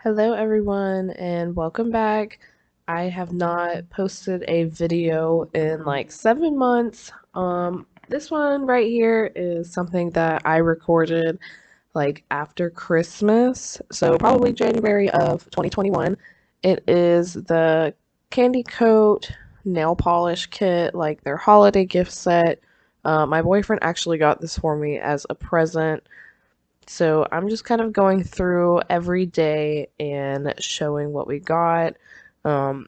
Hello, everyone, and welcome back. I have not posted a video in like 7 months. This one right here is something that I recorded like after Christmas, so probably January of 2021. It is the Candy Coat nail polish kit, like their holiday gift set. My boyfriend actually got this for me as a present. So I'm just kind of going through every day and showing what we got. Um,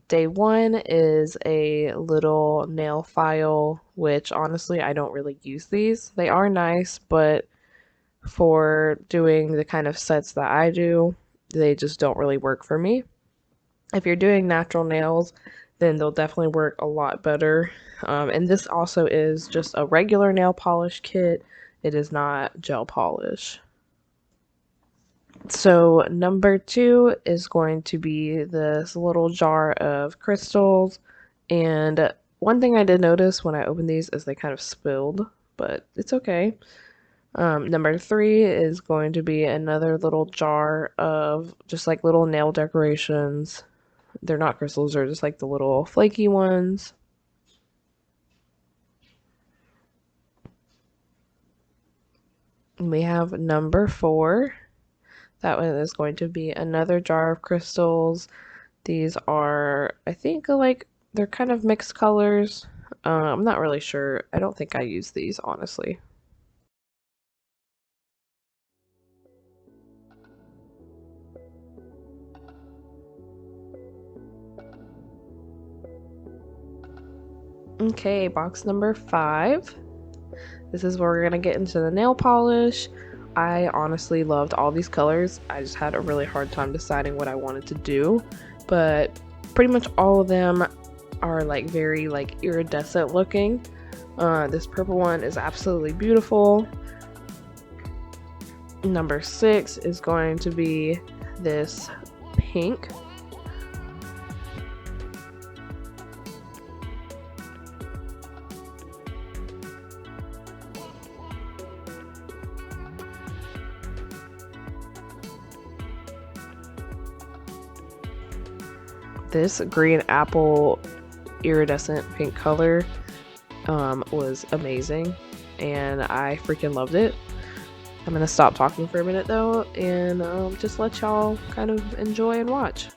Day one is a little nail file, which honestly, I don't really use these. They are nice, but for doing the kind of sets that I do, they just don't really work for me. If you're doing natural nails, then they'll definitely work a lot better. And this also is just a regular nail polish kit. It is not gel polish. So number two is going to be this little jar of crystals. And one thing I did notice when I opened these is they kind of spilled, but it's okay. Number three is going to be another little jar of just like little nail decorations. They're not crystals, they're just like the little flaky ones. And we have number four. That one is going to be another jar of crystals. These are, I think, like they're kind of mixed colors. I'm not really sure. I don't think I use these, honestly. Okay, box number five. This is where we're gonna get into the nail polish. I honestly loved all these colors. I just had a really hard time deciding what I wanted to do, but pretty much all of them are like very like iridescent looking. This purple one is absolutely beautiful. Number six is going to be this pink. This green apple iridescent pink color was amazing, and I freaking loved it. I'm gonna stop talking for a minute though, and just let y'all kind of enjoy and watch.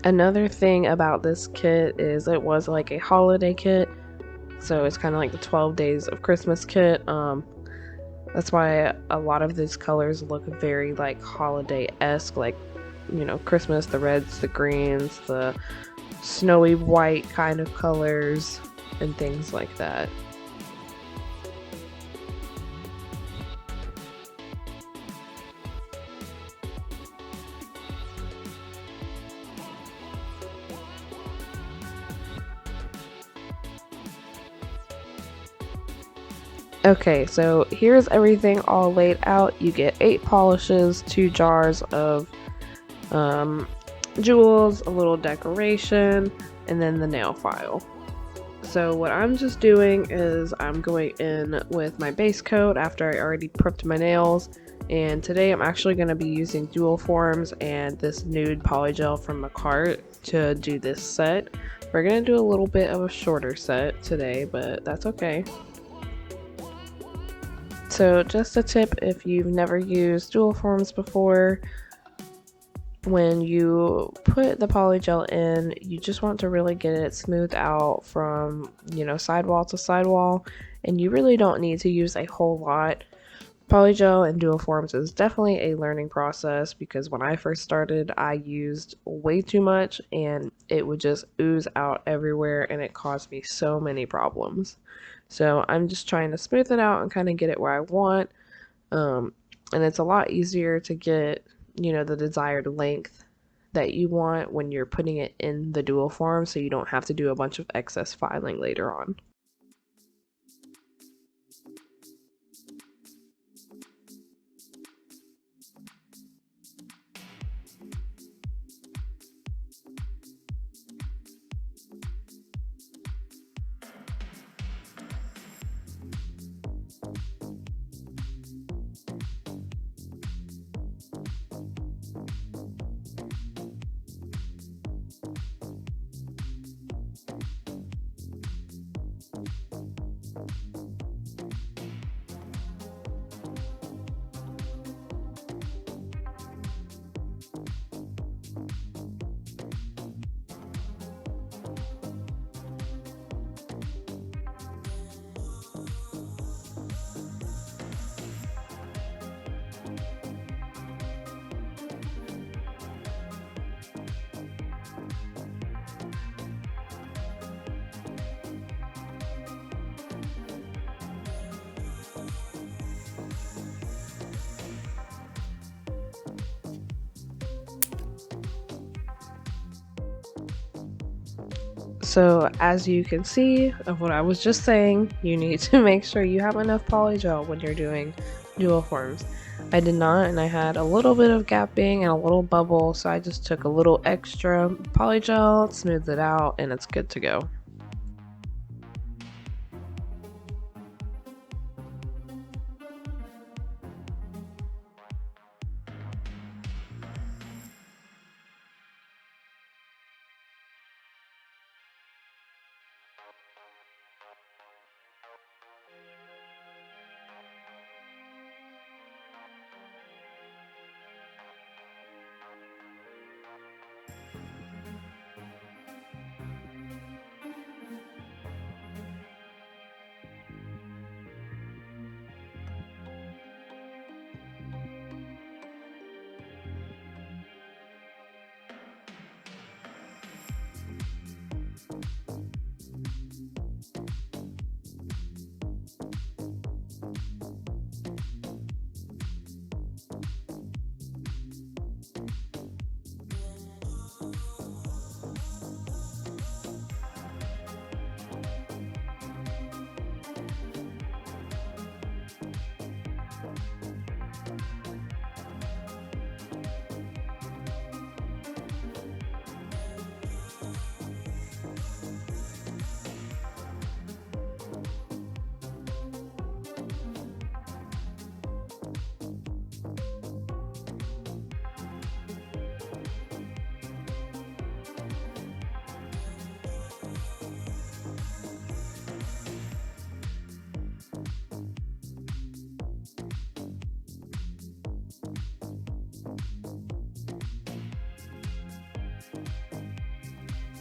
Another thing about this kit is it was like a holiday kit, so it's kind of like the 12 days of Christmas kit. That's why a lot of these colors look very like holiday-esque, like Christmas, the reds, the greens, the snowy white kind of colors, and things like that. Okay, so here's everything all laid out. You get 8 polishes, 2 jars of um, jewels, a little decoration, and then the nail file. So what I'm just doing is I'm going in with my base coat after I already prepped my nails, and today I'm actually going to be using dual forms and this nude polygel from the cart to do this set. We're going to do a little bit of a shorter set today, but that's okay. So just a tip if you've never used dual forms before, when you put the polygel in, you just want to really get it smoothed out from, sidewall to sidewall, and you really don't need to use a whole lot. Polygel and dual forms is definitely a learning process because when I first started, I used way too much and it would just ooze out everywhere and it caused me so many problems. So I'm just trying to smooth it out and kind of get it where I want. And it's a lot easier to get, the desired length that you want when you're putting it in the dual form so you don't have to do a bunch of excess filing later on. So as you can see of what I was just saying, you need to make sure you have enough polygel when you're doing dual forms. I did not, and I had a little bit of gapping and a little bubble, so I just took a little extra polygel, smoothed it out, and it's good to go.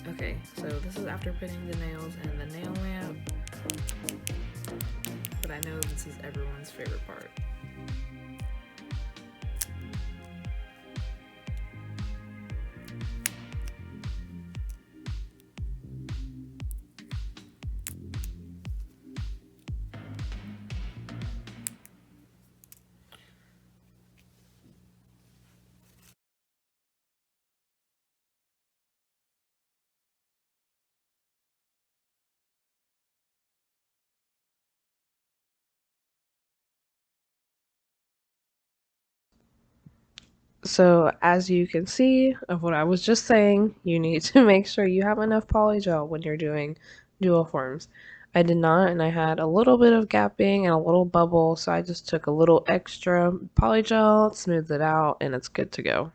Okay, so this is after putting the nails in the nail lamp, but I know this is everyone's favorite part. So as you can see of what I was just saying, you need to make sure you have enough polygel when you're doing dual forms. I did not, and I had a little bit of gapping and a little bubble, so I just took a little extra polygel, smoothed it out, and it's good to go.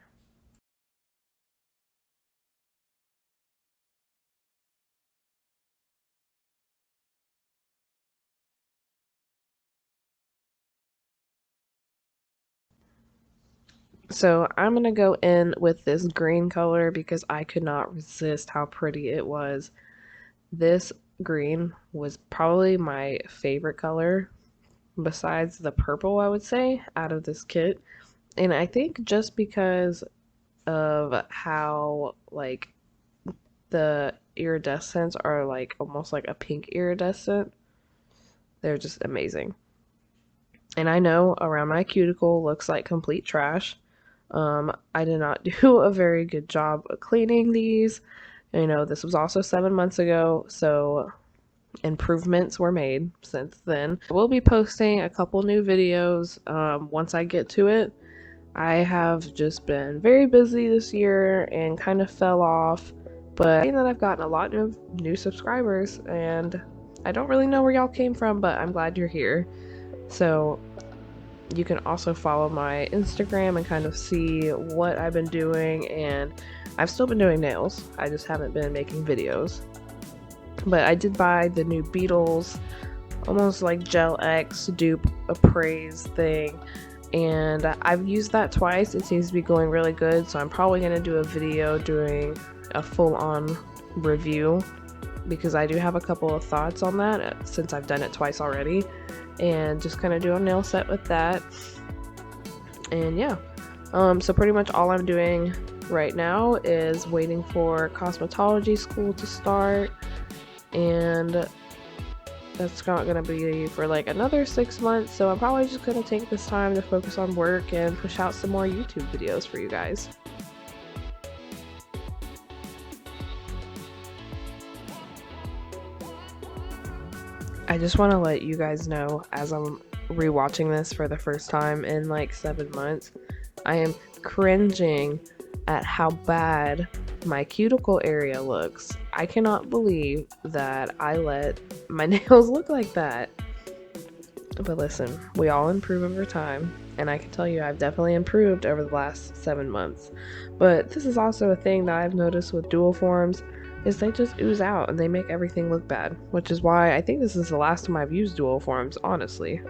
So I'm gonna go in with this green color because I could not resist how pretty it was. This green was probably my favorite color besides the purple, I would say, out of this kit. And I think just because of how like the iridescents are like almost like a pink iridescent, they're just amazing. And I know around my cuticle looks like complete trash, I did not do a very good job of cleaning these. You know, this was also 7 months ago, so improvements were made since then. We'll be posting a couple new videos once I get to it. I have just been very busy this year and kind of fell off, but I think that I've gotten a lot of new subscribers, and I don't really know where y'all came from, but I'm glad you're here. So you can also follow my Instagram and kind of see what I've been doing, and I've still been doing nails. I just haven't been making videos. But I did buy the new Beetles, almost like Gel X dupe appraise thing, and I've used that twice. It seems to be going really good, so I'm probably going to do a video doing a full-on review because I do have a couple of thoughts on that since I've done it twice already, and just kind of do a nail set with that. And yeah, so pretty much all I'm doing right now is waiting for cosmetology school to start, and that's not gonna be for like another 6 months, so I'm probably just gonna take this time to focus on work and push out some more YouTube videos for you guys. I just want to let you guys know, as I'm rewatching this for the first time in like 7 months, I am cringing at how bad my cuticle area looks. I cannot believe that I let my nails look like that. But listen, we all improve over time, and I can tell you I've definitely improved over the last 7 months. But this is also a thing that I've noticed with dual forms, is they just ooze out and they make everything look bad, which is why I think this is the last time I've used dual forms, honestly.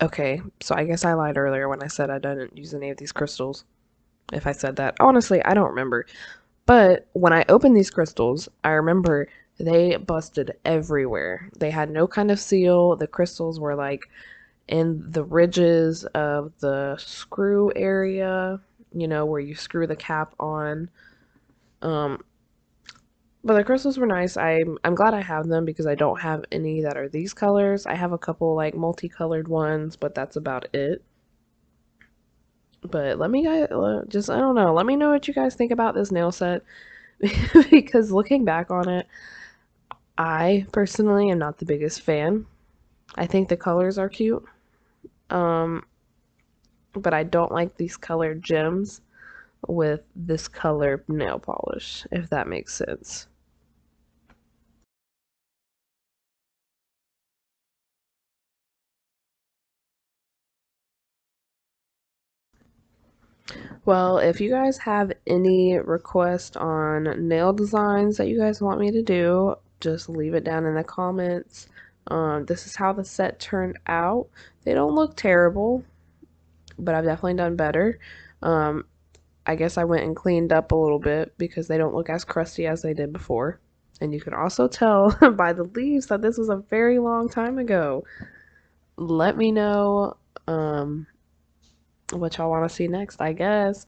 Okay, so I guess I lied earlier when I said I didn't use any of these crystals. If I said that. Honestly, I don't remember. But when I opened these crystals, I remember they busted everywhere. They had no kind of seal. The crystals were like in the ridges of the screw area, you know, where you screw the cap on. Um, but the crystals were nice. I'm glad I have them because I don't have any that are these colors. I have a couple like multicolored ones, but that's about it. But let me guys just I don't know. Let me know what you guys think about this nail set because looking back on it, I personally am not the biggest fan. I think the colors are cute. Um, but I don't like these colored gems with this color nail polish, if that makes sense. Well, if you guys have any requests on nail designs that you guys want me to do, just leave it down in the comments. This is how the set turned out. They don't look terrible, but I've definitely done better. Um, I guess I went and cleaned up a little bit because they don't look as crusty as they did before. And you can also tell by the leaves that this was a very long time ago. Let me know what y'all want to see next, I guess.